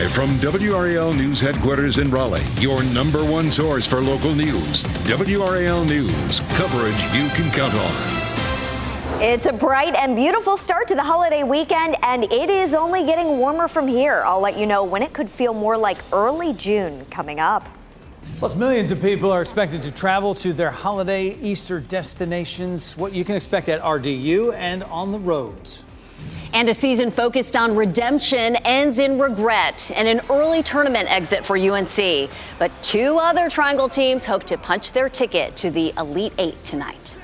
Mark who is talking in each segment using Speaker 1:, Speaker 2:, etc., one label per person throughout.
Speaker 1: Live from WRAL News Headquarters in Raleigh, your number one source for local news. WRAL News, coverage you can count on.
Speaker 2: It's a bright and beautiful start to the holiday weekend, and it is only getting warmer from here. I'll let you know when it could feel more like early June coming up.
Speaker 3: Plus, millions of people are expected to travel to their holiday Easter destinations. What you can expect at RDU and on the roads.
Speaker 4: And a season focused on redemption ends in regret and an early tournament exit for UNC. But two other Triangle teams hope to punch their ticket to the Elite Eight tonight.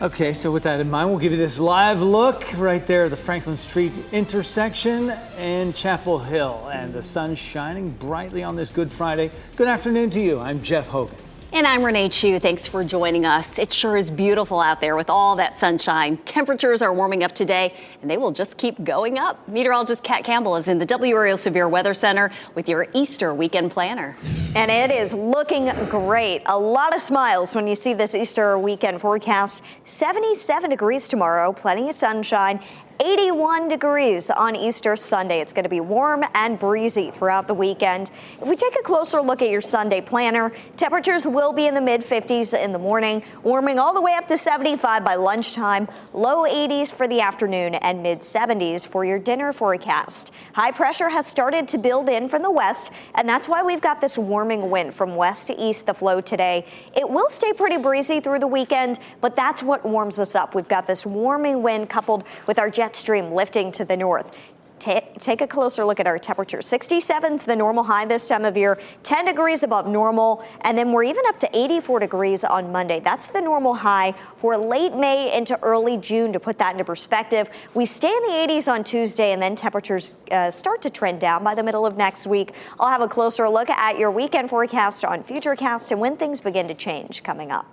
Speaker 3: Okay, so with that in mind, we'll give you this live look right there at the Franklin Street intersection in Chapel Hill. And the sun's shining brightly on this Good Friday. Good afternoon to you. I'm Jeff Hogan.
Speaker 4: And I'm Renee Chu. Thanks for joining us. It sure is beautiful out there with all that sunshine. Temperatures are warming up today, and they will just keep going up. Meteorologist Kat Campbell is in the WRAL Severe Weather Center with your Easter weekend planner.
Speaker 2: And it is looking great. A lot of smiles when you see this Easter weekend forecast. 77 degrees tomorrow, plenty of sunshine. 81 degrees on Easter Sunday. It's going to be warm and breezy throughout the weekend. If we take a closer look at your Sunday planner, temperatures will be in the mid-50s in the morning, warming all the way up to 75 by lunchtime, low 80s for the afternoon, and mid-70s for your dinner forecast. High pressure has started to build in from the west, and that's why we've got this warming wind from west to east the flow today. It will stay pretty breezy through the weekend, but that's what warms us up. We've got this warming wind coupled with our jet stream lifting to the north. Take a closer look at our temperature. 67 is the normal high this time of year, 10 degrees above normal, and then we're even up to 84 degrees on Monday. That's the normal high for late May into early June. To put that into perspective, we stay in the 80s on Tuesday, and then temperatures start to trend down by the middle of next week. I'll have a closer look at your weekend forecast on Futurecast and when things begin to change coming up.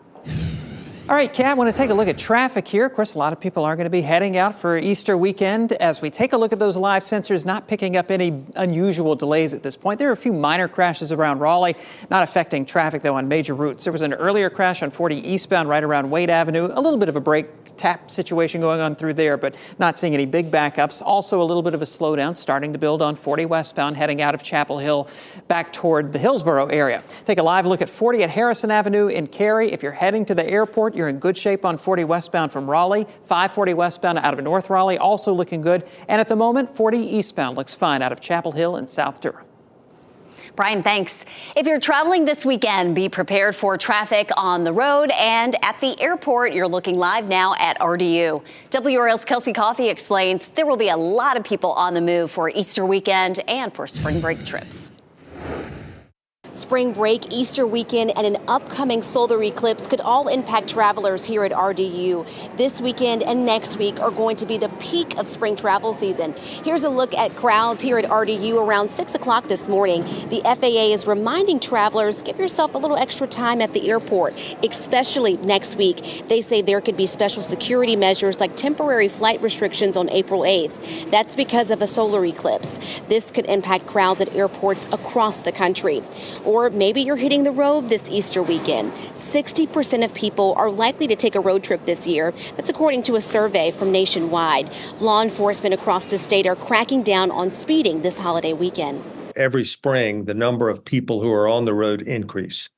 Speaker 5: All right, Kat, I want to take a look at traffic here. Of course, a lot of people are going to be heading out for Easter weekend. As we take a look at those live sensors, not picking up any unusual delays at this point. There are a few minor crashes around Raleigh, not affecting traffic, though, on major routes. There was an earlier crash on 40 eastbound right around Wade Avenue. A little bit of a brake tap situation going on through there, but not seeing any big backups. Also, a little bit of a slowdown starting to build on 40 westbound heading out of Chapel Hill back toward the Hillsborough area. Take a live look at 40 at Harrison Avenue in Cary. If you're heading to the airport, you're in good shape on 40 westbound from Raleigh. 540 westbound out of North Raleigh, also looking good. And at the moment, 40 eastbound looks fine out of Chapel Hill and South Durham.
Speaker 4: Brian, thanks. If you're traveling this weekend, be prepared for traffic on the road and at the airport. You're looking live now at RDU. WRAL's Kelsey Coffey explains there will be a lot of people on the move for Easter weekend and for spring break trips.
Speaker 6: Spring break, Easter weekend, and an upcoming solar eclipse could all impact travelers here at RDU. This weekend and next week are going to be the peak of spring travel season. Here's a look at crowds here at RDU around 6 o'clock this morning. The FAA is reminding travelers, give yourself a little extra time at the airport, especially next week. They say there could be special security measures like temporary flight restrictions on April 8th. That's because of a solar eclipse. This could impact crowds at airports across the country. Or maybe you're hitting the road this Easter weekend. 60% of people are likely to take a road trip this year. That's according to a survey from Nationwide. Law enforcement across the state are cracking down on speeding this holiday weekend.
Speaker 7: Every spring, the number of people who are on the road increase.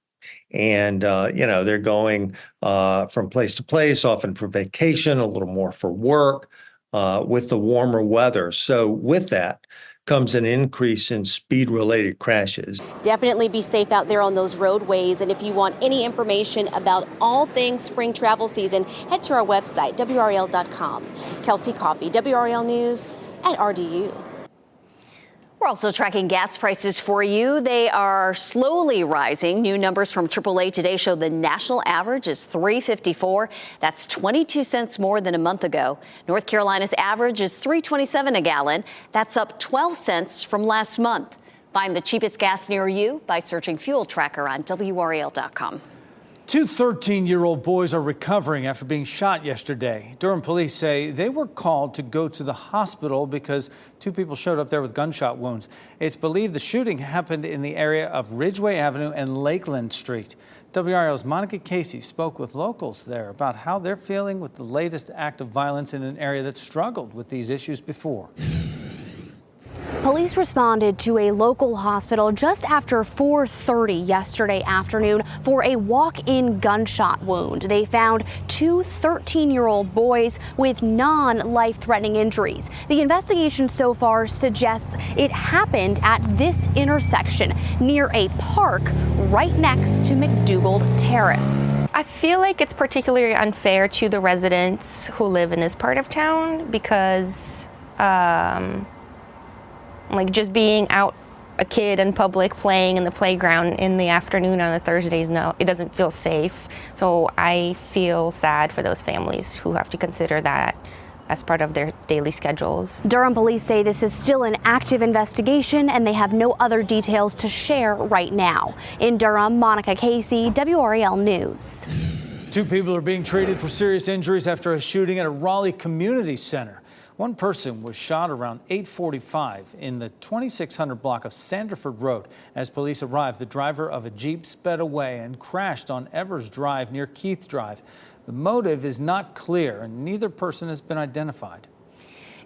Speaker 7: And, they're going from place to place, often for vacation, a little more for work, with the warmer weather. So with that comes an increase in speed-related crashes.
Speaker 6: Definitely be safe out there on those roadways. And if you want any information about all things spring travel season, head to our website, WRAL.com. Kelsey Coffey, WRAL News at RDU.
Speaker 4: We're also tracking gas prices for you. They are slowly rising. New numbers from AAA today show the national average is $3.54. That's 22 cents more than a month ago. North Carolina's average is $3.27 a gallon. That's up 12 cents from last month. Find the cheapest gas near you by searching Fuel Tracker on WRAL.com.
Speaker 3: Two 13-year-old boys are recovering after being shot yesterday. Durham police say they were called to go to the hospital because two people showed up there with gunshot wounds. It's believed the shooting happened in the area of Ridgeway Avenue and Lakeland Street. WRAL's Monica Casey spoke with locals there about how they're feeling with the latest act of violence in an area that struggled with these issues before.
Speaker 8: Police responded to a local hospital just after 4:30 yesterday afternoon for a walk-in gunshot wound. They found two 13-year-old boys with non-life-threatening injuries. The investigation so far suggests it happened at this intersection near a park right next to McDougal Terrace.
Speaker 9: I feel like it's particularly unfair to the residents who live in this part of town because like just being out a kid in public playing in the playground in the afternoon on a Thursdays, no, it doesn't feel safe. So I feel sad for those families who have to consider that as part of their daily schedules.
Speaker 8: Durham police say this is still an active investigation and they have no other details to share right now. In Durham, Monica Casey, WRAL News.
Speaker 3: Two people are being treated for serious injuries after a shooting at a Raleigh community center. One person was shot around 8:45 in the 2600 block of Sanderford Road. As police arrived, the driver of a Jeep sped away and crashed on Evers Drive near Keith Drive. The motive is not clear and neither person has been identified.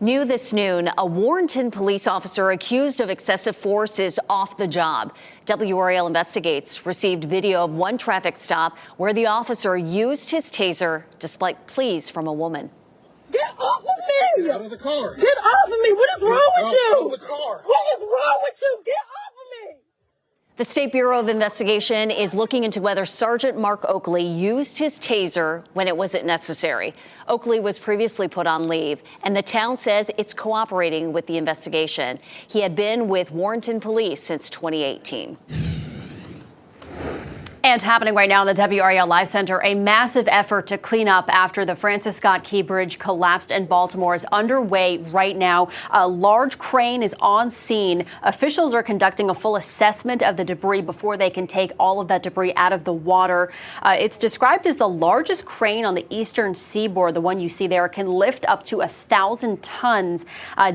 Speaker 4: New this noon, a Warrenton police officer accused of excessive force is off the job. WRAL Investigates received video of one traffic stop where the officer used his taser despite pleas from a woman.
Speaker 10: Get off of me! Get out of the car! Get off of me! What is wrong with you? Out of the car. What is wrong with you? Get off of me!
Speaker 4: The State Bureau of Investigation is looking into whether Sergeant Mark Oakley used his taser when it wasn't necessary. Oakley was previously put on leave, and the town says it's cooperating with the investigation. He had been with Warrenton Police since 2018.
Speaker 11: And happening right now in the WRAL Live Center, a massive effort to clean up after the Francis Scott Key Bridge collapsed in Baltimore is underway right now. A large crane is on scene. Officials are conducting a full assessment of the debris before they can take all of that debris out of the water. It's described as the largest crane on the eastern seaboard. The one you see there can lift up to 1,000 tons.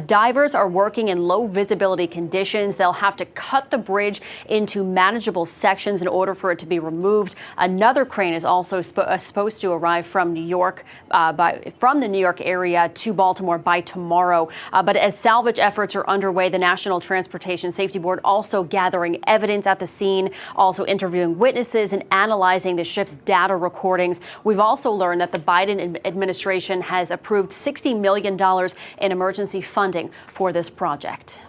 Speaker 11: Divers are working in low visibility conditions. They'll have to cut the bridge into manageable sections in order for it to be removed. Another crane is also supposed to arrive from New York, from the New York area to Baltimore by tomorrow. But as salvage efforts are underway, the National Transportation Safety Board also gathering evidence at the scene, also interviewing witnesses and analyzing the ship's data recordings. We've also learned that the Biden administration has approved $60 million in emergency funding for this project.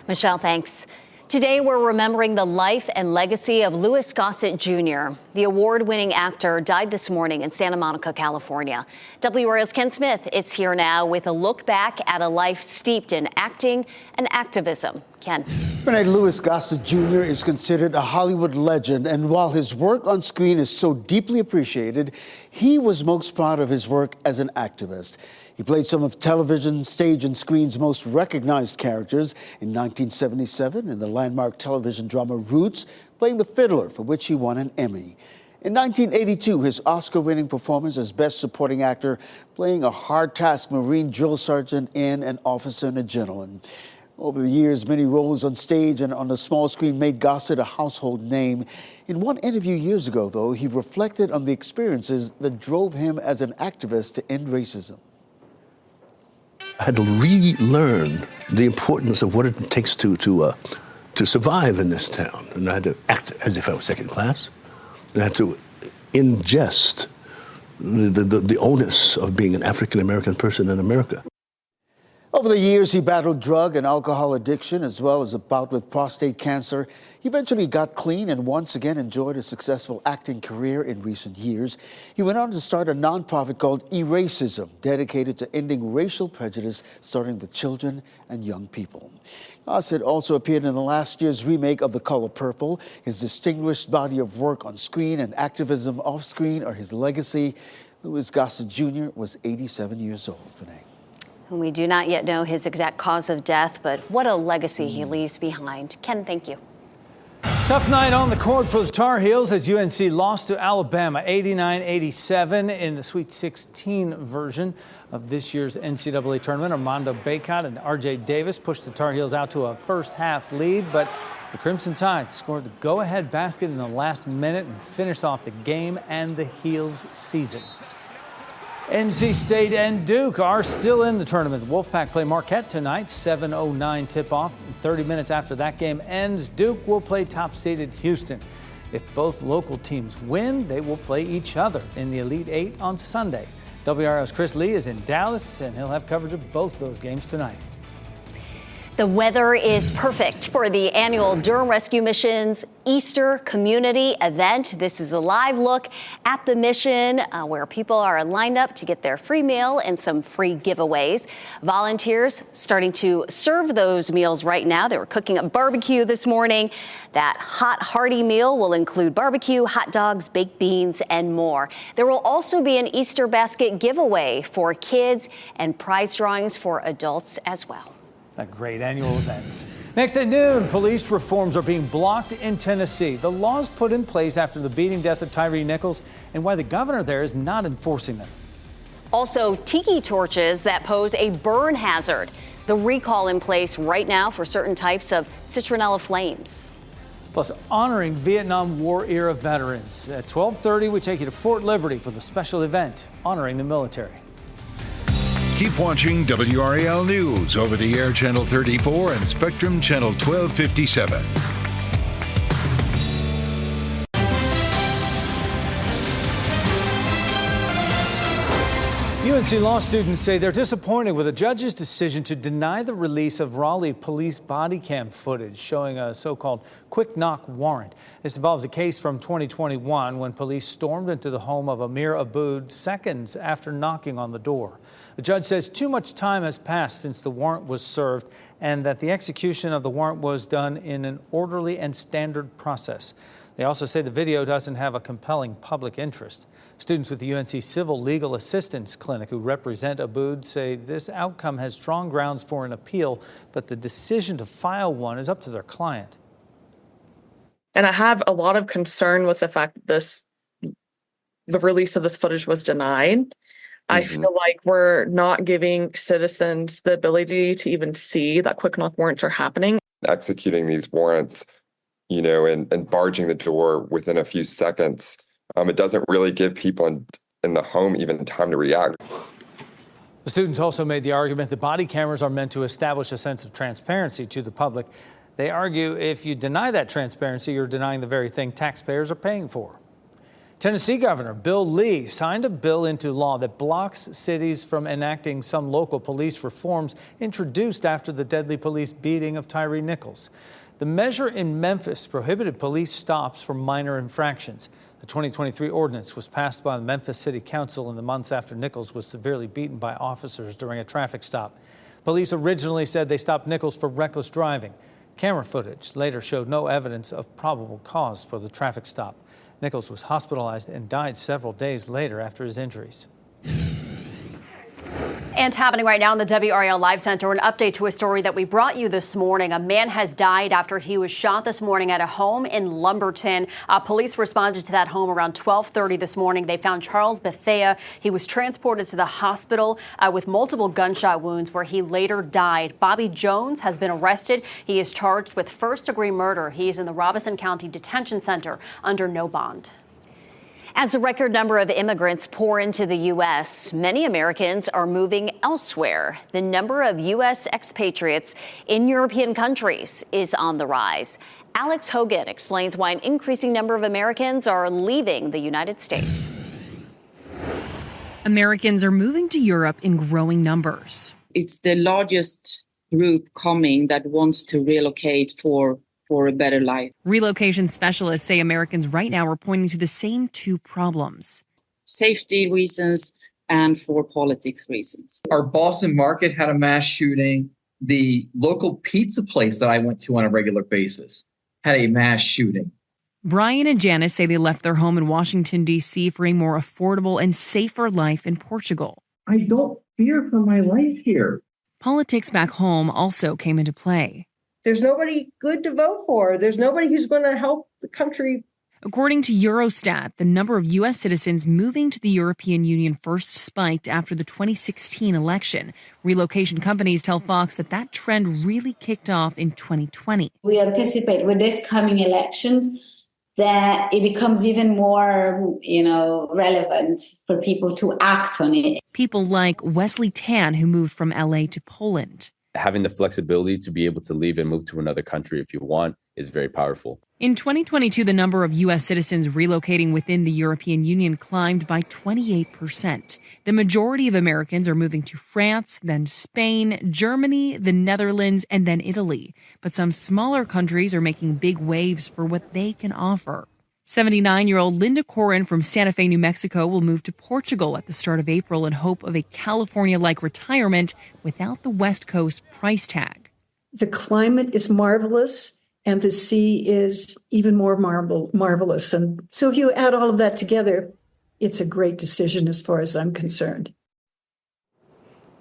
Speaker 4: Michelle, thanks. Today, we're remembering the life and legacy of Louis Gossett Jr. The award-winning actor died this morning in Santa Monica, California. WRAL's Ken Smith is here now with a look back at a life steeped in acting and activism. Ken.
Speaker 12: Louis Gossett Jr. is considered a Hollywood legend, and while his work on screen is so deeply appreciated, he was most proud of his work as an activist. He played some of television, stage, and screen's most recognized characters in 1977 in the landmark television drama Roots, playing the fiddler, for which he won an Emmy. In 1982, his Oscar-winning performance as Best Supporting Actor, playing a hard-tasked Marine drill sergeant in An Officer and a Gentleman. Over the years, many roles on stage and on the small screen made Gossett a household name. In one interview years ago, though, he reflected on the experiences that drove him as an activist to end racism.
Speaker 13: I had to relearn the importance of what it takes to survive in this town. And I had to act as if I was second class. And I had to ingest the onus of being an African-American person in America.
Speaker 12: Over the years, he battled drug and alcohol addiction, as well as a bout with prostate cancer. He eventually got clean and once again enjoyed a successful acting career in recent years. He went on to start a nonprofit called Eracism, dedicated to ending racial prejudice, starting with children and young people. Gossett also appeared in the last year's remake of The Color Purple. His distinguished body of work on screen and activism off screen are his legacy. Louis Gossett Jr. was 87 years old. Renee.
Speaker 4: And we do not yet know his exact cause of death, but what a legacy he leaves behind. Ken, thank you.
Speaker 3: Tough night on the court for the Tar Heels as UNC lost to Alabama 89-87 in the Sweet 16 version of this year's NCAA tournament. Armando Bacot and RJ Davis pushed the Tar Heels out to a first-half lead, but the Crimson Tide scored the go-ahead basket in the last minute and finished off the game and the Heels' season. NC State and Duke are still in the tournament. The Wolfpack play Marquette tonight, 7:09 tip-off. 30 minutes after that game ends, Duke will play top-seeded Houston. If both local teams win, they will play each other in the Elite Eight on Sunday. WRAL's Chris Lee is in Dallas, and he'll have coverage of both those games tonight.
Speaker 4: The weather is perfect for the annual Durham Rescue Mission's Easter community event. This is a live look at the mission where people are lined up to get their free meal and some free giveaways. Volunteers starting to serve those meals right now. They were cooking up barbecue this morning. That hot, hearty meal will include barbecue, hot dogs, baked beans, and more. There will also be an Easter basket giveaway for kids and prize drawings for adults as well.
Speaker 3: A great annual event. Next at noon, police reforms are being blocked in Tennessee. The laws put in place after the beating death of Tyre Nichols and why the governor there is not enforcing them.
Speaker 4: Also, tiki torches that pose a burn hazard. The recall in place right now for certain types of citronella flames.
Speaker 3: Plus, honoring Vietnam War era veterans. At 12:30, we take you to Fort Liberty for the special event honoring the military.
Speaker 1: Keep watching WRAL News over the air Channel 34 and Spectrum Channel 1257.
Speaker 3: UNC law students say they're disappointed with a judge's decision to deny the release of Raleigh police body cam footage showing a so-called quick knock warrant. This involves a case from 2021 when police stormed into the home of Amir Abood seconds after knocking on the door. The judge says too much time has passed since the warrant was served and that the execution of the warrant was done in an orderly and standard process. They also say the video doesn't have a compelling public interest. Students with the UNC Civil Legal Assistance Clinic who represent Abood say this outcome has strong grounds for an appeal, but the decision to file one is up to their client.
Speaker 14: And I have a lot of concern with the fact that the release of this footage was denied. I feel like we're not giving citizens the ability to even see that quick knock warrants are happening.
Speaker 15: Executing these warrants, and barging the door within a few seconds, it doesn't really give people in the home even time to react.
Speaker 3: The students also made the argument that body cameras are meant to establish a sense of transparency to the public. They argue if you deny that transparency, you're denying the very thing taxpayers are paying for. Tennessee Governor Bill Lee signed a bill into law that blocks cities from enacting some local police reforms introduced after the deadly police beating of Tyre Nichols. The measure in Memphis prohibited police stops for minor infractions. The 2023 ordinance was passed by the Memphis City Council in the months after Nichols was severely beaten by officers during a traffic stop. Police originally said they stopped Nichols for reckless driving. Camera footage later showed no evidence of probable cause for the traffic stop. Nichols was hospitalized and died several days later after his injuries.
Speaker 11: And happening right now in the WRAL Live Center, an update to a story that we brought you this morning. A man has died after he was shot this morning at a home in Lumberton. Police responded to that home around 12:30 this morning. They found Charles Bethea. He was transported to the hospital with multiple gunshot wounds where he later died. Bobby Jones has been arrested. He is charged with first-degree murder. He is in the Robeson County Detention Center under no bond.
Speaker 4: As a record number of immigrants pour into the U.S., many Americans are moving elsewhere. The number of U.S. expatriates in European countries is on the rise. Alex Hogan explains why an increasing number of Americans are leaving the United States.
Speaker 16: Americans are moving to Europe in growing numbers.
Speaker 17: It's the largest group coming that wants to relocate for a better life.
Speaker 16: Relocation specialists say Americans right now are pointing to the same two problems.
Speaker 17: Safety reasons and for politics reasons.
Speaker 18: Our Boston market had a mass shooting. The local pizza place that I went to on a regular basis had a mass shooting.
Speaker 16: Brian and Janice say they left their home in Washington, D.C. for a more affordable and safer life in Portugal.
Speaker 18: I don't fear for my life here.
Speaker 16: Politics back home also came into play.
Speaker 19: There's nobody good to vote for. There's nobody who's going to help the country.
Speaker 16: According to Eurostat, the number of U.S. citizens moving to the European Union first spiked after the 2016 election. Relocation companies tell Fox that trend really kicked off in 2020.
Speaker 20: We anticipate with this coming elections, then it becomes even more, relevant for people to act on it.
Speaker 16: People like Wesley Tan, who moved from LA to Poland.
Speaker 21: Having the flexibility to be able to leave and move to another country if you want is very powerful.
Speaker 16: In 2022, the number of U.S. citizens relocating within the European Union climbed by 28%. The majority of Americans are moving to France, then Spain, Germany, the Netherlands, and then Italy. But some smaller countries are making big waves for what they can offer. 79-year-old Linda Corin from Santa Fe, New Mexico, will move to Portugal at the start of April in hope of a California-like retirement without the West Coast price tag.
Speaker 22: The climate is marvelous, and the sea is even more marvelous. And so if you add all of that together, it's a great decision as far as I'm concerned.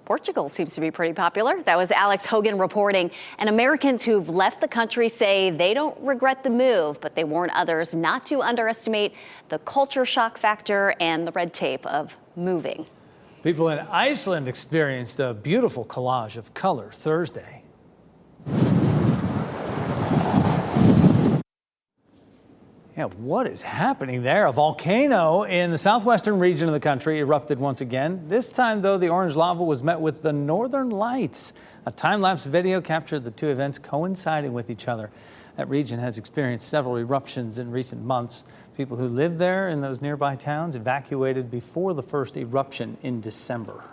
Speaker 11: Portugal seems to be pretty popular. That was Alex Hogan reporting. And Americans who've left the country say they don't regret the move, but they warn others not to underestimate the culture shock factor and the red tape of moving.
Speaker 3: People in Iceland experienced a beautiful collage of color Thursday. Yeah, what is happening there? A volcano in the southwestern region of the country erupted once again. This time, though, the orange lava was met with the northern lights. A time-lapse video captured the two events coinciding with each other. That region has experienced several eruptions in recent months. People who live there in those nearby towns evacuated before the first eruption in December.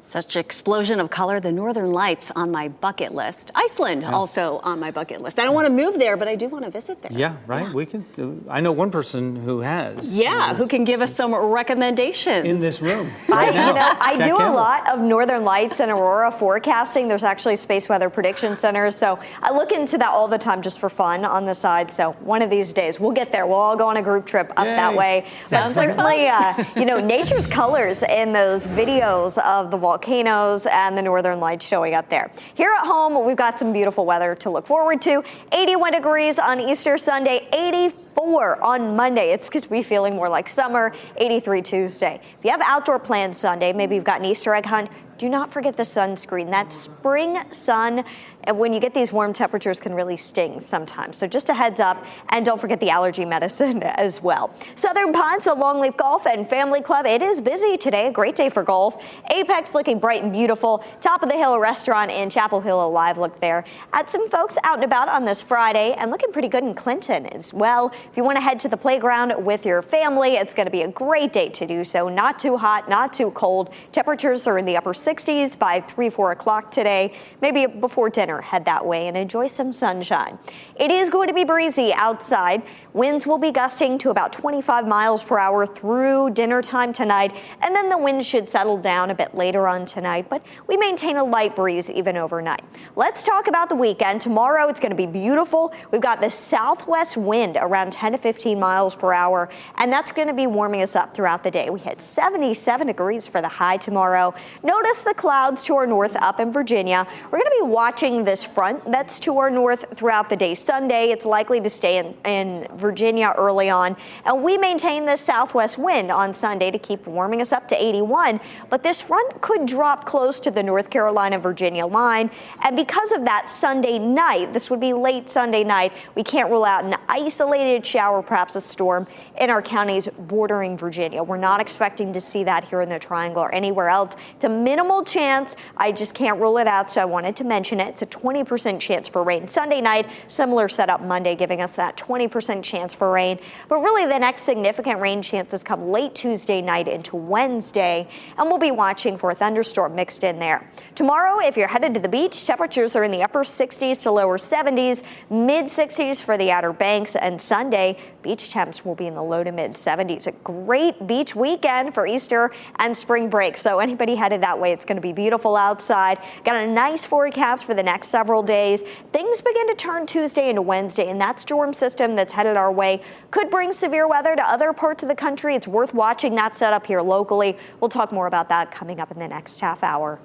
Speaker 11: Such explosion of color, the Northern Lights on my bucket list. Iceland also on my bucket list. I don't want to move there, but I do want to visit there.
Speaker 3: Yeah, right. Yeah. We can do. I know one person who has.
Speaker 11: Yeah, who can give us some recommendations
Speaker 3: in this room. Right now.
Speaker 2: I do a lot of Northern Lights and aurora forecasting. There's actually space weather prediction centers, so I look into that all the time just for fun on the side. So one of these days we'll get there. We'll all go on a group trip up that way.
Speaker 11: Sounds
Speaker 2: but certainly, nature's colors in those videos of the volcanoes and the northern lights showing up there. Here at home, we've got some beautiful weather to look forward to. 81 degrees on Easter Sunday, 84 on Monday. It's going to be feeling more like summer, 83 Tuesday. If you have outdoor plans Sunday, maybe you've got an Easter egg hunt, do not forget the sunscreen. That spring sun, and when you get these warm temperatures, can really sting sometimes. So just a heads up, and don't forget the allergy medicine as well. Southern Pines, the Longleaf Golf and Family Club, it is busy today. A great day for golf. Apex looking bright and beautiful. Top of the Hill restaurant in Chapel Hill, a live look there. At some folks out and about on this Friday, and looking pretty good in Clinton as well. If you want to head to the playground with your family, it's going to be a great day to do so. Not too hot, not too cold. Temperatures are in the upper 60s by 3-4 o'clock today. Maybe before dinner, head that way and enjoy some sunshine. It is going to be breezy outside. Winds will be gusting to about 25 miles per hour through dinner time tonight, and then the wind should settle down a bit later on tonight, but we maintain a light breeze even overnight. Let's talk about the weekend. Tomorrow it's going to be beautiful. We've got the southwest wind around 10 to 15 miles per hour, and that's going to be warming us up throughout the day. We hit 77 degrees for the high tomorrow. Notice the clouds to our north up in Virginia. We're going to be watching this front that's to our north throughout the day Sunday. It's likely to stay in Virginia early on, and we maintain this southwest wind on Sunday to keep warming us up to 81, but this front could drop close to the North Carolina-Virginia line, and because of that Sunday night, this would be late Sunday night, we can't rule out an isolated shower, perhaps a storm in our counties bordering Virginia. We're not expecting to see that here in the Triangle or anywhere else. It's a minimal chance. I just can't rule it out, so I wanted to mention it. It's a 20% chance for rain Sunday night. Similar setup Monday, giving us that 20% chance for rain. But really, the next significant rain chances come late Tuesday night into Wednesday, and we'll be watching for a thunderstorm mixed in there. Tomorrow, if you're headed to the beach, temperatures are in the upper 60s to lower 70s, mid 60s for the Outer Banks, and Sunday, beach temps will be in the low to mid 70s. A great beach weekend for Easter and spring break. So anybody headed that way, it's going to be beautiful outside. Got a nice forecast for the next several days. Things begin to turn Tuesday into Wednesday, and that storm system that's headed our way could bring severe weather to other parts of the country. It's worth watching that setup here locally. We'll talk more about that coming up in the next half hour.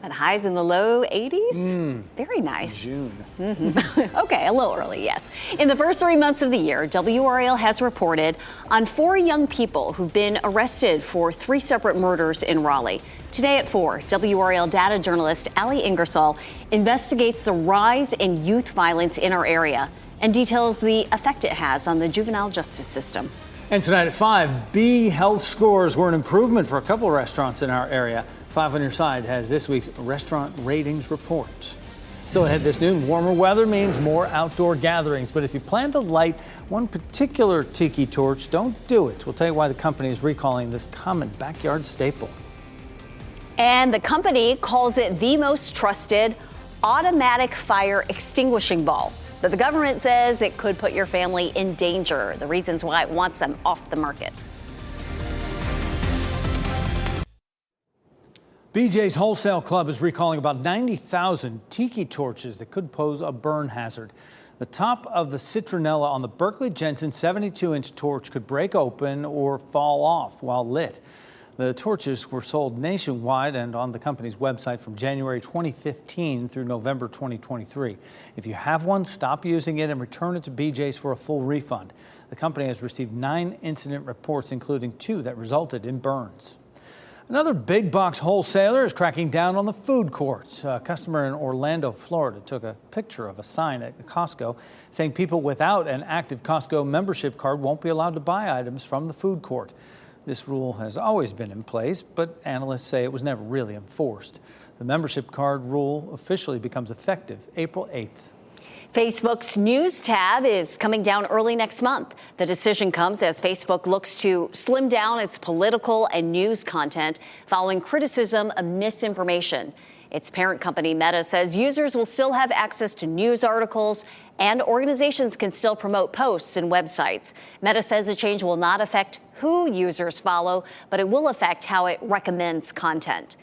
Speaker 4: And highs in the low 80s? Very nice.
Speaker 3: June.
Speaker 4: Okay, a little early, yes. In the first 3 months of the year, WRAL has reported on 4 young people who've been arrested for 3 separate murders in Raleigh. Today at 4, WRAL data journalist Ali Ingersoll investigates the rise in youth violence in our area and details the effect it has on the juvenile justice system.
Speaker 3: And tonight at 5, B health scores were an improvement for a couple of restaurants in our area. 5 on your side has this week's restaurant ratings report. Still ahead this noon, warmer weather means more outdoor gatherings. But if you plan to light one particular tiki torch, don't do it. We'll tell you why the company is recalling this common backyard staple.
Speaker 4: And the company calls it the most trusted automatic fire extinguishing ball. But the government says it could put your family in danger. The reasons why it wants them off the market.
Speaker 3: BJ's Wholesale Club is recalling about 90,000 tiki torches that could pose a burn hazard. The top of the citronella on the Berkeley Jensen 72-inch torch could break open or fall off while lit. The torches were sold nationwide and on the company's website from January 2015 through November 2023. If you have one, stop using it and return it to BJ's for a full refund. The company has received 9 incident reports, including 2 that resulted in burns. Another big box wholesaler is cracking down on the food courts. A customer in Orlando, Florida, took a picture of a sign at Costco saying people without an active Costco membership card won't be allowed to buy items from the food court. This rule has always been in place, but analysts say it was never really enforced. The membership card rule officially becomes effective April 8th.
Speaker 4: Facebook's News tab is coming down early next month. The decision comes as Facebook looks to slim down its political and news content following criticism of misinformation. Its parent company, Meta, says users will still have access to news articles and organizations can still promote posts and websites. Meta says the change will not affect who users follow, but it will affect how it recommends content.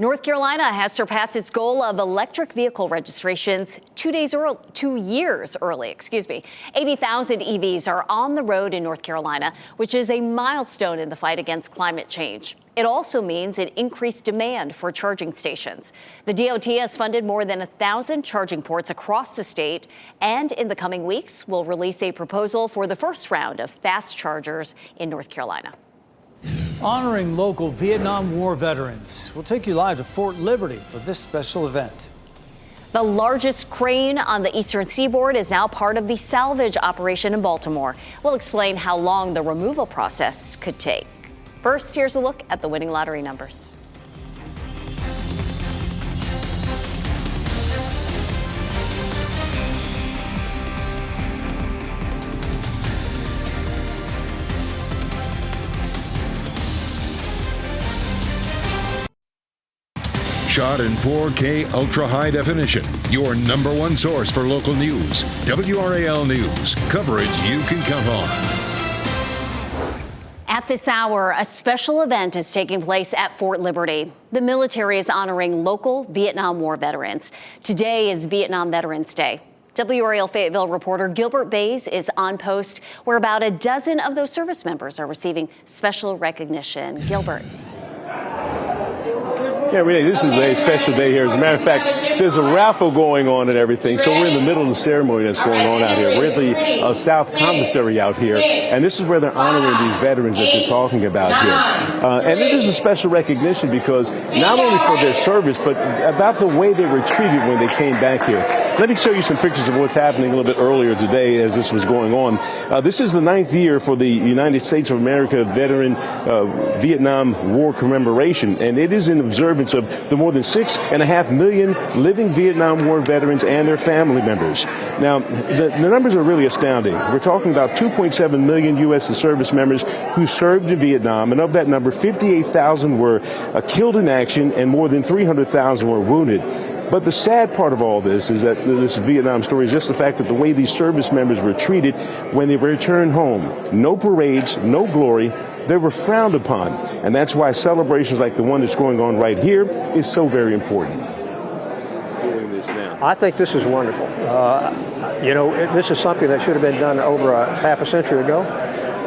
Speaker 4: North Carolina has surpassed its goal of electric vehicle registrations 2 years early. 80,000 EVs are on the road in North Carolina, which is a milestone in the fight against climate change. It also means an increased demand for charging stations. The DOT has funded more than 1,000 charging ports across the state, and in the coming weeks will release a proposal for the first round of fast chargers in North Carolina.
Speaker 3: Honoring local Vietnam War veterans. We'll take you live to Fort Liberty for this special event.
Speaker 4: The largest crane on the eastern seaboard is now part of the salvage operation in Baltimore. We'll explain how long the removal process could take. First, here's a look at the winning lottery numbers.
Speaker 1: Shot in 4K ultra high definition. Your number one source for local news. WRAL News. Coverage you can count on.
Speaker 4: At this hour, a special event is taking place at Fort Liberty. The military is honoring local Vietnam War veterans. Today is Vietnam Veterans Day. WRAL Fayetteville reporter Gilbert Bays is on post where about a dozen of those service members are receiving special recognition. Gilbert.
Speaker 5: Yeah, Renee, this is a special day here. As a matter of fact, there's a raffle going on and everything. So we're in the middle of the ceremony that's going on out here. We're at the South Commissary out here. And this is where they're honoring these veterans that you're talking about here. And it is a special recognition because not only for their service, but about the way they were treated when they came back here. Let me show you some pictures of what's happening a little bit earlier today as this was going on. This is the 9th year for the United States of America Veteran Vietnam War Commemoration. And it is in observance of the more than 6.5 million living Vietnam War veterans and their family members. Now, the numbers are really astounding. We're talking about 2.7 million U.S. service members who served in Vietnam, and of that number, 58,000 were killed in action and more than 300,000 were wounded. But the sad part of all this is that this Vietnam story is just the fact that the way these service members were treated when they returned home. No parades, no glory. They were frowned upon. And that's why celebrations like the one that's going on right here is so very important. Doing this now.
Speaker 7: I think this is wonderful. This is something that should have been done over half a century ago,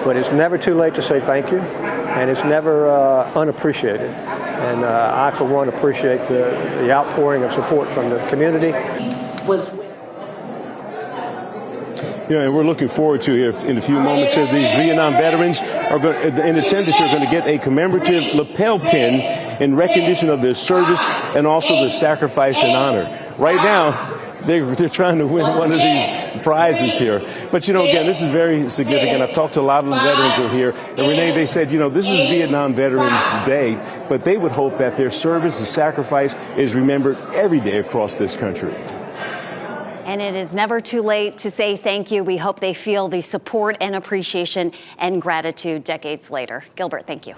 Speaker 7: but it's never too late to say thank you, and it's never unappreciated. And I, for one, appreciate the outpouring of support from the community.
Speaker 5: And we're looking forward to here in a few moments here. These Vietnam veterans are going, in attendance, are going to get a commemorative lapel pin in recognition of their service and also their sacrifice and honor. Right now, they're trying to win one of these prizes here. But, again, this is very significant. I've talked to a lot of the veterans who are here. And, Renee, they said, this is Vietnam Veterans Day, but they would hope that their service and sacrifice is remembered every day across this country.
Speaker 4: And it is never too late to say thank you. We hope they feel the support and appreciation and gratitude decades later. Gilbert, thank you.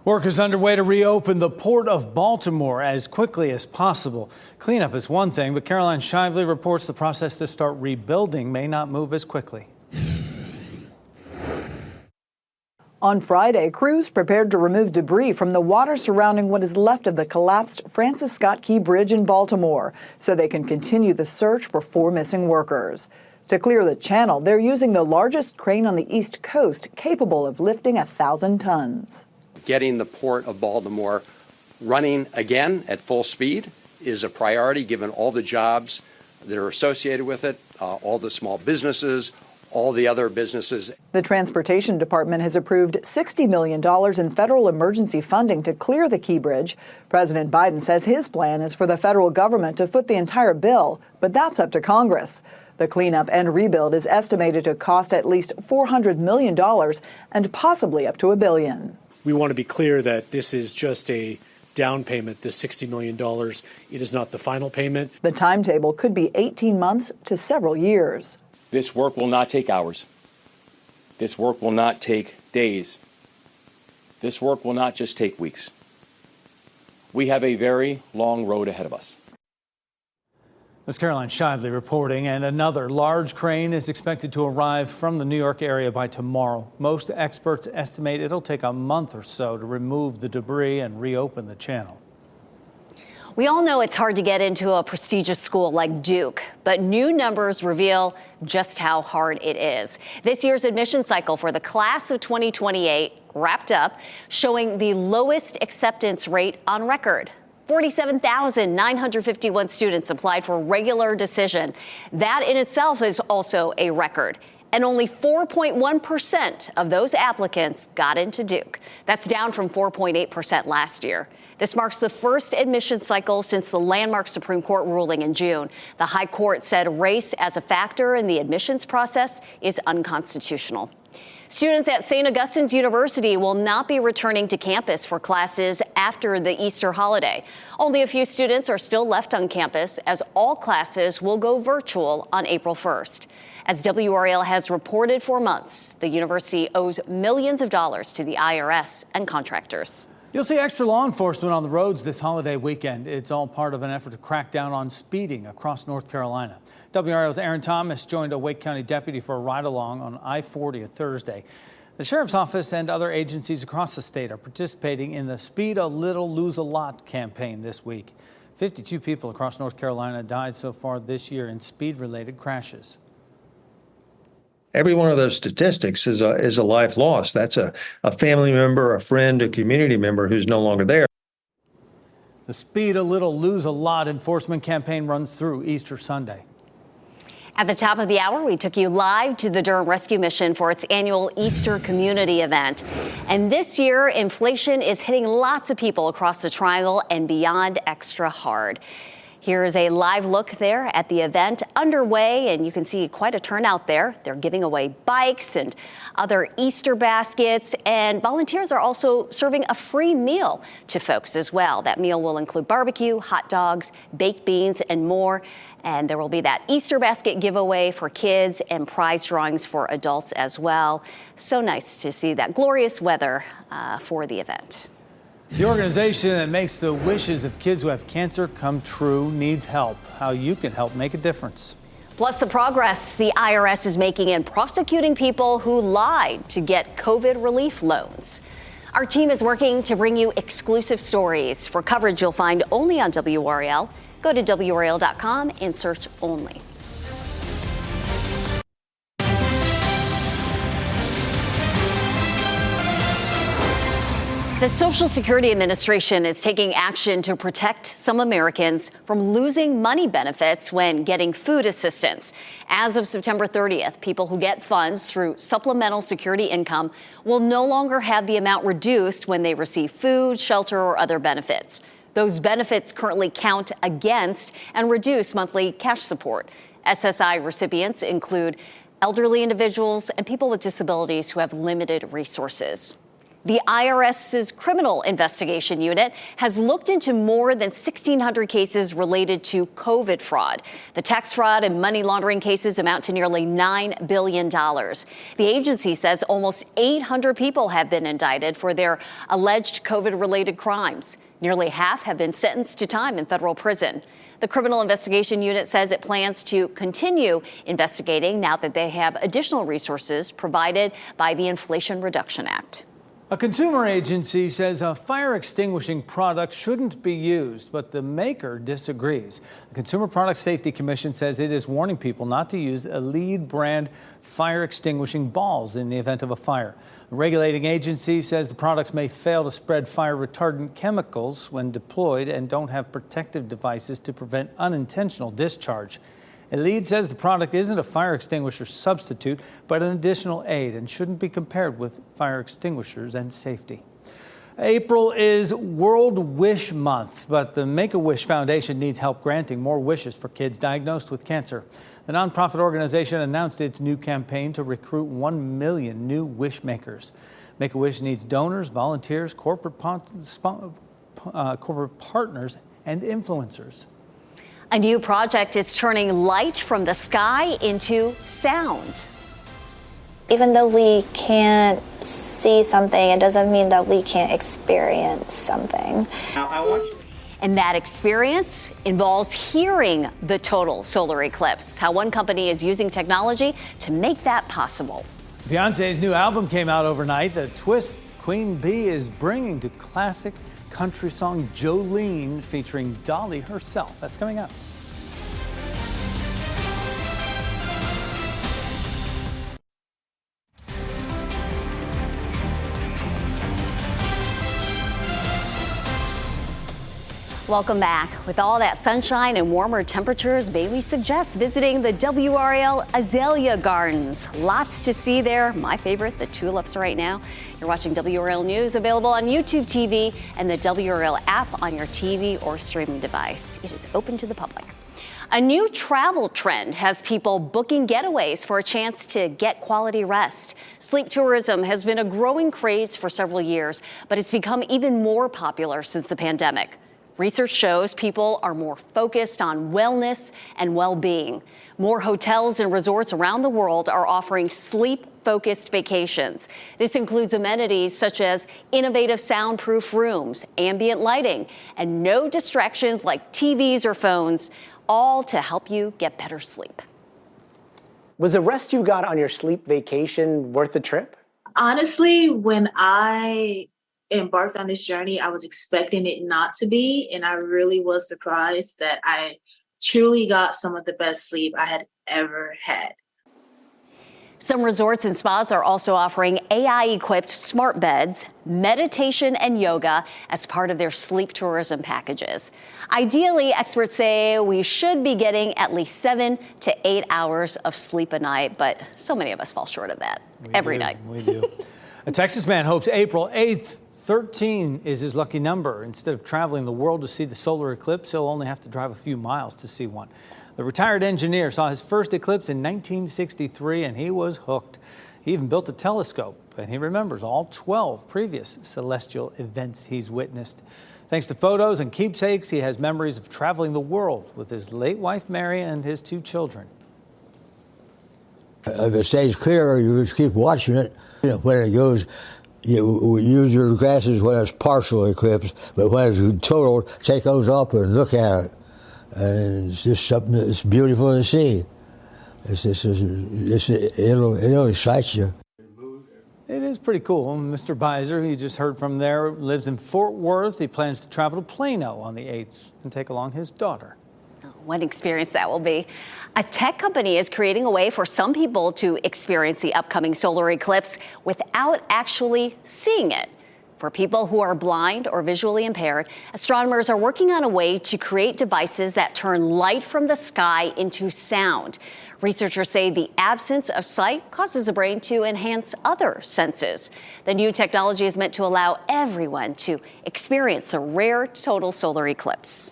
Speaker 3: Work is underway to reopen the Port of Baltimore as quickly as possible. Cleanup is one thing, but Caroline Shively reports the process to start rebuilding may not move as quickly.
Speaker 6: On Friday, crews prepared to remove debris from the water surrounding what is left of the collapsed Francis Scott Key Bridge in Baltimore, so they can continue the search for 4 missing workers. To clear the channel, they're using the largest crane on the East Coast, capable of lifting 1,000 tons.
Speaker 9: Getting the Port of Baltimore running again at full speed is a priority, given all the jobs that are associated with it, all the small businesses, all the other businesses.
Speaker 6: The Transportation Department has approved $60 million in federal emergency funding to clear the Key Bridge. President Biden says his plan is for the federal government to foot the entire bill, but that's up to Congress. The cleanup and rebuild is estimated to cost at least $400 million and possibly up to $1 billion.
Speaker 23: We want to be clear that this is just a down payment, the $60 million. It is not the final payment.
Speaker 6: The timetable could be 18 months to several years.
Speaker 24: This work will not take hours. This work will not take days. This work will not just take weeks. We have a very long road ahead of us.
Speaker 3: That's Caroline Shively reporting, and another large crane is expected to arrive from the New York area by tomorrow. Most experts estimate it'll take a month or so to remove the debris and reopen the channel.
Speaker 4: We all know it's hard to get into a prestigious school like Duke, but new numbers reveal just how hard it is. This year's admission cycle for the class of 2028 wrapped up, showing the lowest acceptance rate on record. 47,951 students applied for regular decision. That in itself is also a record. And only 4.1% of those applicants got into Duke. That's down from 4.8% last year. This marks the first admission cycle since the landmark Supreme Court ruling in June. The High Court said race as a factor in the admissions process is unconstitutional. Students at St. Augustine's University will not be returning to campus for classes after the Easter holiday. Only a few students are still left on campus, as all classes will go virtual on April 1st. As WRAL has reported for months, the university owes millions of dollars to the IRS and contractors.
Speaker 3: You'll see extra law enforcement on the roads this holiday weekend. It's all part of an effort to crack down on speeding across North Carolina. WRAL's Aaron Thomas joined a Wake County deputy for a ride-along on I-40 Thursday. The sheriff's office and other agencies across the state are participating in the Speed a Little, Lose a Lot campaign this week. 52 people across North Carolina died so far this year in speed-related crashes.
Speaker 25: Every one of those statistics is a life lost. That's a family member, a friend, a community member who's no longer there.
Speaker 3: The Speed a Little, Lose a Lot enforcement campaign runs through Easter Sunday.
Speaker 4: At the top of the hour, we took you live to the Durham Rescue Mission for its annual Easter community event. And this year, inflation is hitting lots of people across the Triangle and beyond extra hard. Here's a live look there at the event underway, and you can see quite a turnout there. They're giving away bikes and other Easter baskets, and volunteers are also serving a free meal to folks as well. That meal will include barbecue, hot dogs, baked beans, and more. And there will be that Easter basket giveaway for kids and prize drawings for adults as well. So nice to see that glorious weather for the event.
Speaker 3: The organization that makes the wishes of kids who have cancer come true needs help. How you can help make a difference.
Speaker 4: Plus the progress the IRS is making in prosecuting people who lied to get COVID relief loans. Our team is working to bring you exclusive stories for coverage you'll find only on WRAL. Go to WRAL.com and search only. The Social Security Administration is taking action to protect some Americans from losing money benefits when getting food assistance. As of September 30th, people who get funds through supplemental security income will no longer have the amount reduced when they receive food, shelter, or other benefits. Those benefits currently count against and reduce monthly cash support. SSI recipients include elderly individuals and people with disabilities who have limited resources. The IRS's Criminal Investigation Unit has looked into more than 1,600 cases related to COVID fraud. The tax fraud and money laundering cases amount to nearly $9 billion. The agency says almost 800 people have been indicted for their alleged COVID-related crimes. Nearly half have been sentenced to time in federal prison. The Criminal Investigation Unit says it plans to continue investigating now that they have additional resources provided by the Inflation Reduction Act.
Speaker 3: A consumer agency says a fire extinguishing product shouldn't be used, but the maker disagrees. The Consumer Product Safety Commission says it is warning people not to use a lead brand fire extinguishing balls in the event of a fire. The regulating agency says the products may fail to spread fire retardant chemicals when deployed and don't have protective devices to prevent unintentional discharge. Elite says the product isn't a fire extinguisher substitute, but an additional aid and shouldn't be compared with fire extinguishers and safety. April is World Wish Month, but the Make-A-Wish Foundation needs help granting more wishes for kids diagnosed with cancer. The nonprofit organization announced its new campaign to recruit 1 million new wish makers. Make-A-Wish needs donors, volunteers, corporate partners, and influencers.
Speaker 4: A new project is turning light from the sky into sound.
Speaker 8: Even though we can't see something, it doesn't mean that we can't experience something.
Speaker 4: And that experience involves hearing the total solar eclipse. How one company is using technology to make that possible.
Speaker 3: Beyonce's new album came out overnight. The twist Queen Bee is bringing to classic country song Jolene, featuring Dolly herself. That's coming up.
Speaker 4: Welcome back. With all that sunshine and warmer temperatures, may we suggest visiting the WRAL Azalea Gardens. Lots to see there. My favorite, the tulips right now. You're watching WRAL News, available on YouTube TV and the WRAL app on your TV or streaming device. It is open to the public. A new travel trend has people booking getaways for a chance to get quality rest. Sleep tourism has been a growing craze for several years, but it's become even more popular since the pandemic. Research shows people are more focused on wellness and well-being. More hotels and resorts around the world are offering sleep-focused vacations. This includes amenities such as innovative soundproof rooms, ambient lighting, and no distractions like TVs or phones, all to help you get better sleep.
Speaker 10: Was the rest you got on your sleep vacation worth the trip?
Speaker 12: Honestly, when I embarked on this journey, I was expecting it not to be, and I really was surprised that I truly got some of the best sleep I had ever had.
Speaker 4: Some resorts and spas are also offering AI-equipped smart beds, meditation, and yoga as part of their sleep tourism packages. Ideally, experts say we should be getting at least 7 to 8 hours of sleep a night, but so many of us fall short of that every night.
Speaker 3: We do. A Texas man hopes April 8th 13 is his lucky number. Instead of traveling the world to see the solar eclipse, he'll only have to drive a few miles to see one. The retired engineer saw his first eclipse in 1963, and he was hooked. He even built a telescope, and he remembers all 12 previous celestial events he's witnessed. Thanks to photos and keepsakes, he has memories of traveling the world with his late wife, Mary, and his 2 children.
Speaker 13: If it stays clear, you just keep watching it. When it goes, you use your glasses when it's partial eclipse, but when it's total, take those up and look at it. And it's just something that's beautiful to see. It'll excite you.
Speaker 3: It is pretty cool. Mr. Beiser, who you just heard from there, lives in Fort Worth. He plans to travel to Plano on the 8th and take along his daughter.
Speaker 4: What an experience that will be. A tech company is creating a way for some people to experience the upcoming solar eclipse without actually seeing it. For people who are blind or visually impaired, astronomers are working on a way to create devices that turn light from the sky into sound. Researchers say the absence of sight causes the brain to enhance other senses. The new technology is meant to allow everyone to experience the rare total solar eclipse.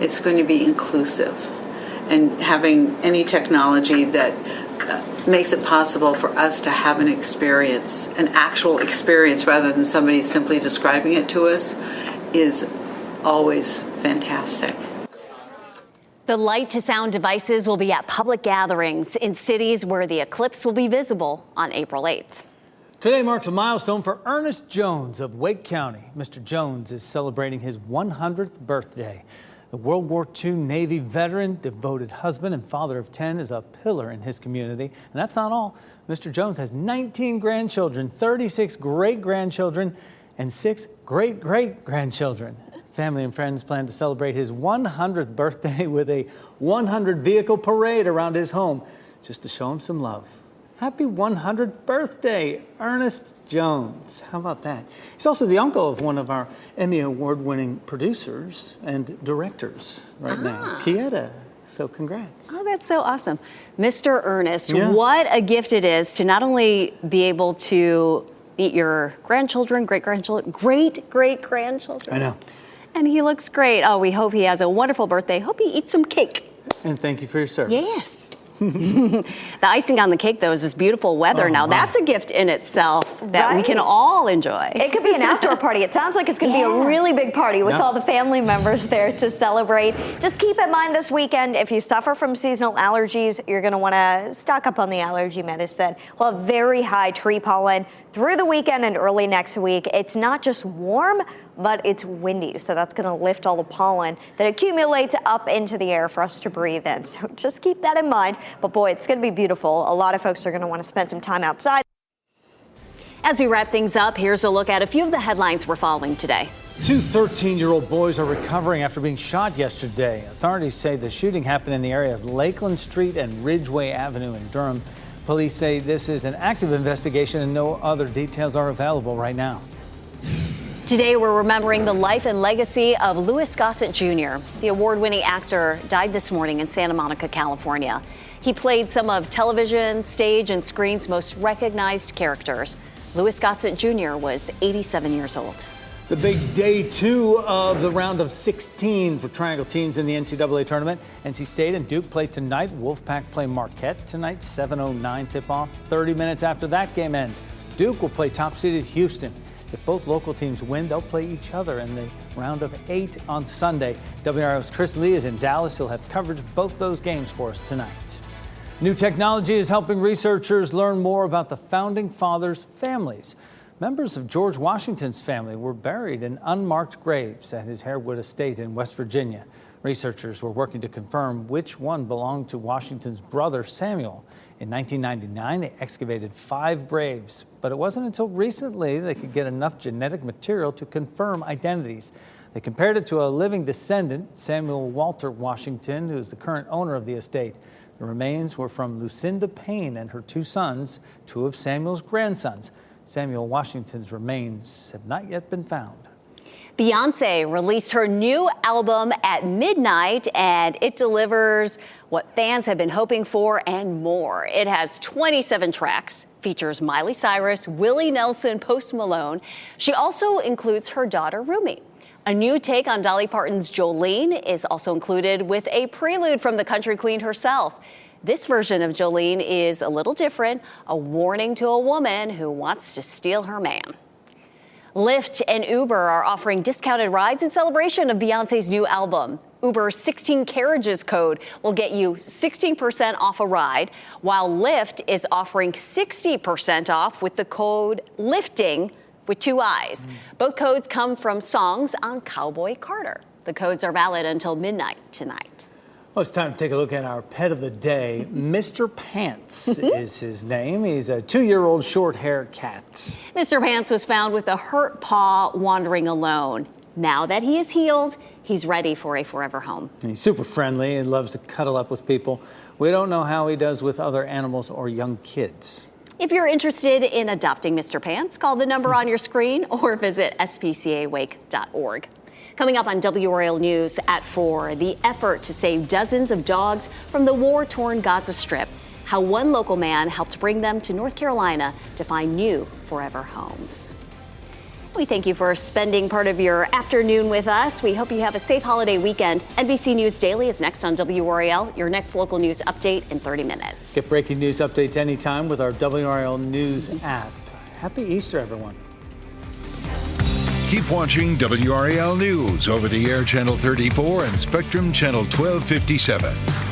Speaker 14: It's going to be inclusive, and having any technology that makes it possible for us to have an experience, an actual experience, rather than somebody simply describing it to us, is always fantastic.
Speaker 4: The light to sound devices will be at public gatherings in cities where the eclipse will be visible on April 8th.
Speaker 3: Today marks a milestone for Ernest Jones of Wake County. Mr. Jones is celebrating his 100th birthday. The World War II Navy veteran, devoted husband, and father of 10 is a pillar in his community. And that's not all. Mr. Jones has 19 grandchildren, 36 great-grandchildren, and 6 great-great-grandchildren. Family and friends plan to celebrate his 100th birthday with a 100-vehicle parade around his home, just to show him some love. Happy 100th birthday, Ernest Jones. How about that? He's also the uncle of one of our Emmy Award-winning producers and directors right now, Kieta. So congrats.
Speaker 4: Oh, that's so awesome. Mr. Ernest, what a gift it is to not only be able to meet your grandchildren, great-grandchildren, great-great-grandchildren.
Speaker 3: I know.
Speaker 4: And he looks great. Oh, we hope he has a wonderful birthday. Hope he eats some cake.
Speaker 3: And thank you for your service.
Speaker 4: Yes. The icing on the cake, though, is this beautiful weather. Now, that's a gift in itself that we can all enjoy.
Speaker 2: It could be an outdoor party. It sounds like it's going to be a really big party with all the family members there to celebrate. Just keep in mind this weekend, if you suffer from seasonal allergies, you're going to want to stock up on the allergy medicine. We'll have very high tree pollen through the weekend and early next week. It's not just warm, but it's windy, so that's going to lift all the pollen that accumulates up into the air for us to breathe in. So just keep that in mind. But boy, it's going to be beautiful. A lot of folks are going to want to spend some time outside.
Speaker 4: As we wrap things up, here's a look at a few of the headlines we're following today.
Speaker 3: 2 13-year-old boys are recovering after being shot yesterday. Authorities say the shooting happened in the area of Lakeland Street and Ridgeway Avenue in Durham. Police say this is an active investigation and no other details are available right now.
Speaker 4: Today, we're remembering the life and legacy of Louis Gossett Jr. The award-winning actor died this morning in Santa Monica, California. He played some of television, stage, and screen's most recognized characters. Louis Gossett Jr. was 87 years old.
Speaker 3: The big day 2 of the round of 16 for Triangle teams in the NCAA tournament. NC State and Duke play tonight. Wolfpack play Marquette tonight, 7:09 tip-off. 30 minutes after that game ends, Duke will play top-seeded Houston. If both local teams win, they'll play each other in the round of 8 on Sunday. WRAL's Chris Lee is in Dallas. He'll have coverage of both those games for us tonight. New technology is helping researchers learn more about the Founding Fathers' families. Members of George Washington's family were buried in unmarked graves at his Harewood estate in West Virginia. Researchers were working to confirm which one belonged to Washington's brother, Samuel. In 1999, they excavated 5 graves, but it wasn't until recently they could get enough genetic material to confirm identities. They compared it to a living descendant, Samuel Walter Washington, who is the current owner of the estate. The remains were from Lucinda Payne and her 2 sons, 2 of Samuel's grandsons. Samuel Washington's remains have not yet been found.
Speaker 4: Beyonce released her new album at midnight, and it delivers what fans have been hoping for and more. It has 27 tracks, features Miley Cyrus, Willie Nelson, Post Malone. She also includes her daughter, Rumi. A new take on Dolly Parton's Jolene is also included with a prelude from the country queen herself. This version of Jolene is a little different, a warning to a woman who wants to steal her man. Lyft and Uber are offering discounted rides in celebration of Beyonce's new album. Uber's 16 carriages code will get you 16% off a ride, while Lyft is offering 60% off with the code LIFTING with 2 I's. Both codes come from songs on Cowboy Carter. The codes are valid until midnight tonight.
Speaker 3: Well, it's time to take a look at our pet of the day. Mr. Pants is his name. He's a 2-year-old short-hair cat.
Speaker 4: Mr. Pants was found with a hurt paw wandering alone. Now that he is healed, he's ready for a forever home.
Speaker 3: He's super friendly and loves to cuddle up with people. We don't know how he does with other animals or young kids.
Speaker 4: If you're interested in adopting Mr. Pants, call the number on your screen or visit spcawake.org. Coming up on WRAL News at 4, the effort to save dozens of dogs from the war-torn Gaza Strip. How one local man helped bring them to North Carolina to find new forever homes. We thank you for spending part of your afternoon with us. We hope you have a safe holiday weekend. NBC News Daily is next on WRAL, your next local news update in 30 minutes.
Speaker 3: Get breaking news updates anytime with our WRAL News app. Happy Easter, everyone.
Speaker 1: Keep watching WRAL News over the air Channel 34 and Spectrum Channel 1257.